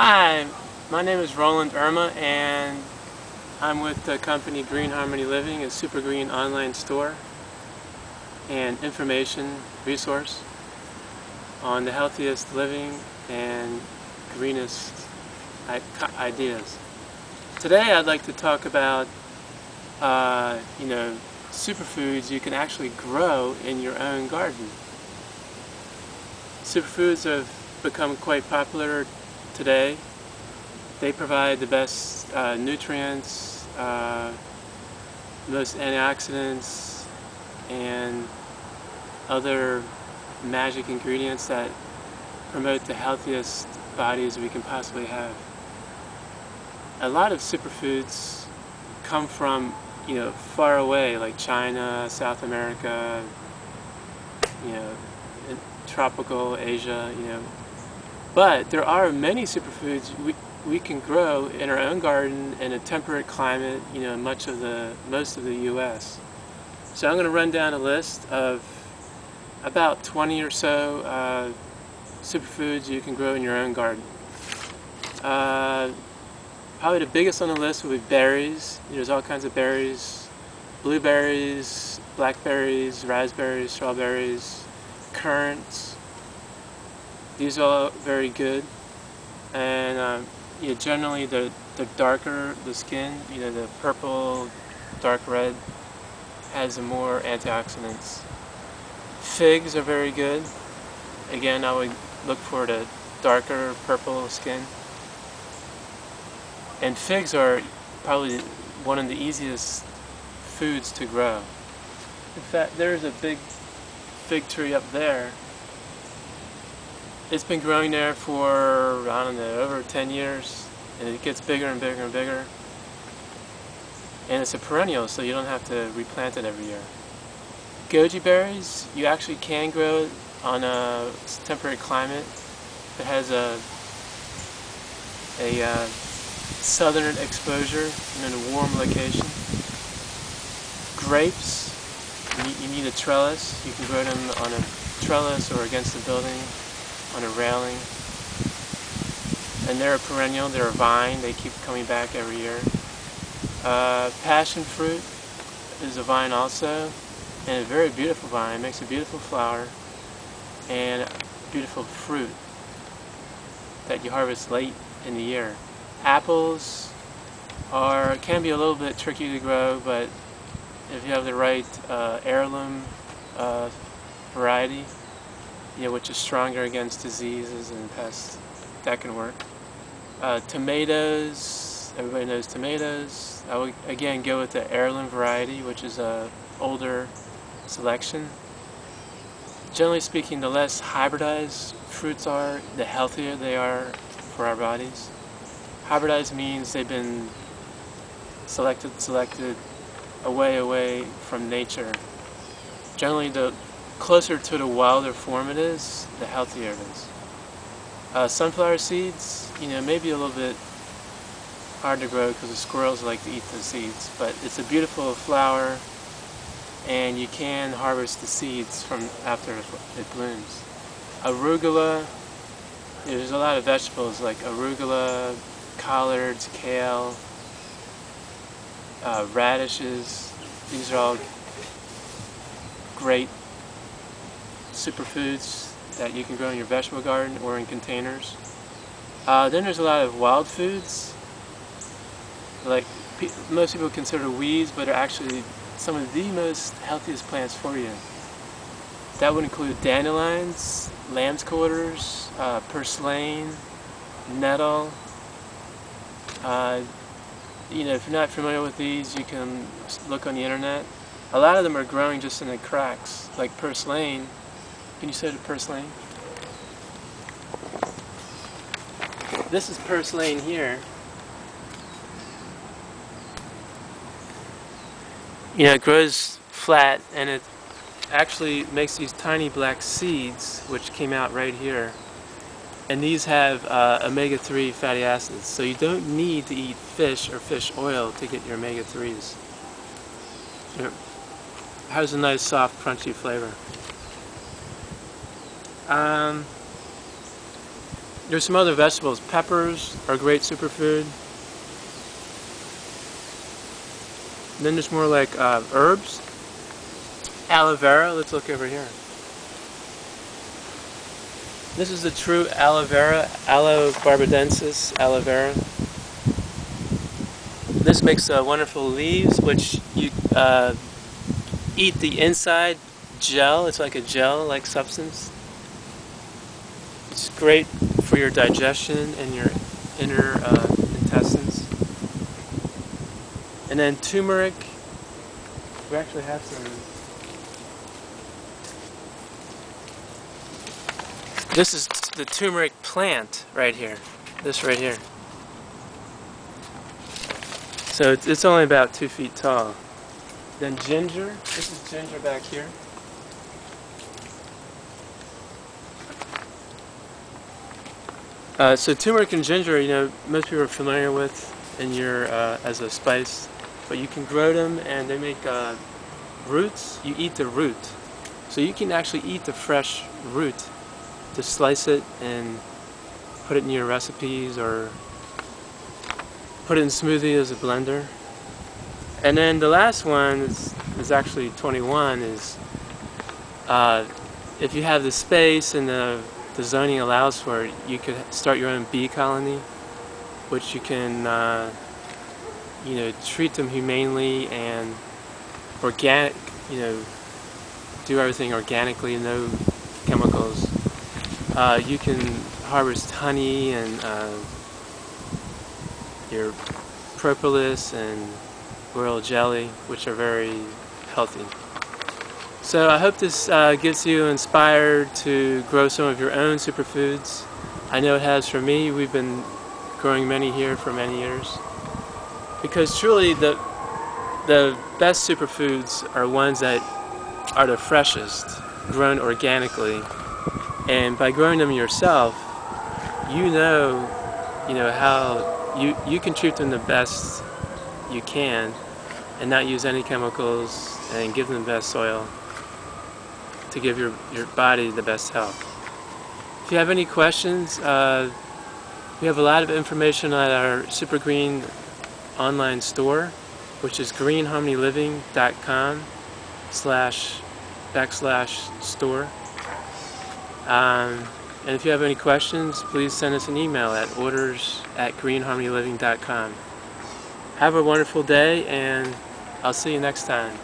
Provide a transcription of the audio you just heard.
Hi, my name is Roland Oehme and I'm with the company GreenHarmonyLiving, a super green online store and information resource on the healthiest living and greenest ideas. Today I'd like to talk about superfoods you can actually grow in your own garden. Superfoods have become quite popular today. They provide the best nutrients, most antioxidants, and other magic ingredients that promote the healthiest bodies we can possibly have. A lot of superfoods come from far away, like China, South America, tropical Asia, But there are many superfoods we can grow in our own garden in a temperate climate, most of the U.S. So I'm going to run down a list of about 20 or so superfoods you can grow in your own garden. Probably the biggest on the list would be berries. There's all kinds of berries: blueberries, blackberries, raspberries, strawberries, currants. These are all very good, and generally the darker the skin, the purple, dark red, has more antioxidants. Figs are very good. Again, I would look for the darker purple skin. And figs are probably one of the easiest foods to grow. In fact, there's a big fig tree up there. It's been growing there for, I don't know, over 10 years, and it gets bigger and bigger and bigger. And it's a perennial, so you don't have to replant it every year. Goji berries, you actually can grow it on a temperate climate that has a southern exposure in a warm location. Grapes, you need a trellis. You can grow them on a trellis or against a building, on a railing. And they're a perennial, they're a vine, they keep coming back every year. Passion fruit is a vine also, and a very beautiful vine. It makes a beautiful flower and a beautiful fruit that you harvest late in the year. Apples can be a little bit tricky to grow, but if you have the right heirloom variety, which is stronger against diseases and pests, that can work. Tomatoes, everybody knows tomatoes. I would again go with the heirloom variety, which is a older selection. Generally speaking, the less hybridized fruits are, the healthier they are for our bodies. Hybridized means they've been selected away from nature. Generally, the closer to the wilder form it is, the healthier it is. Sunflower seeds, maybe a little bit hard to grow because the squirrels like to eat the seeds, but it's a beautiful flower, and you can harvest the seeds from after it blooms. Arugula, there's a lot of vegetables like arugula, collards, kale, radishes. These are all great superfoods that you can grow in your vegetable garden or in containers. Then there's a lot of wild foods, like most people consider weeds, but are actually some of the most healthiest plants for you. That would include dandelions, lamb's quarters, purslane, nettle. If you're not familiar with these, you can look on the internet. A lot of them are growing just in the cracks, like purslane. Can you say the purslane? This is purslane here. It grows flat, and it actually makes these tiny black seeds, which came out right here. And these have omega-3 fatty acids, so you don't need to eat fish or fish oil to get your omega-3s. It has a nice, soft, crunchy flavor. There's some other vegetables. Peppers are a great superfood. And then there's more like herbs. Aloe vera, let's look over here. This is the true aloe vera, Aloe barbadensis aloe vera. This makes wonderful leaves, which you eat the inside gel. It's like a gel-like substance. It's great for your digestion and your inner intestines. And then turmeric. We actually have some. This is the turmeric plant right here. This right here. So it's only about 2 feet tall. Then ginger. This is ginger back here. So turmeric and ginger, you know, most people are familiar with in your as a spice, but you can grow them and they make roots. You eat the root, so you can actually eat the fresh root. Just slice it and put it in your recipes or put it in smoothie as a blender. And then the last one is actually 21. Is if you have the space and the zoning allows for it, you could start your own bee colony, which you can you know, treat them humanely and organic, you know, do everything organically, no chemicals. You can harvest honey and your propolis and royal jelly, which are very healthy. So I hope this gets you inspired to grow some of your own superfoods. I know it has for me. We've been growing many here for many years. Because truly the best superfoods are ones that are the freshest, grown organically. And by growing them yourself, you know how you can treat them the best you can and not use any chemicals and give them the best soil to give your body the best health. If you have any questions, we have a lot of information on our Super Green online store, which is greenharmonyliving.com/store. And if you have any questions, please send us an email at orders@greenharmonyliving.com. Have a wonderful day, and I'll see you next time.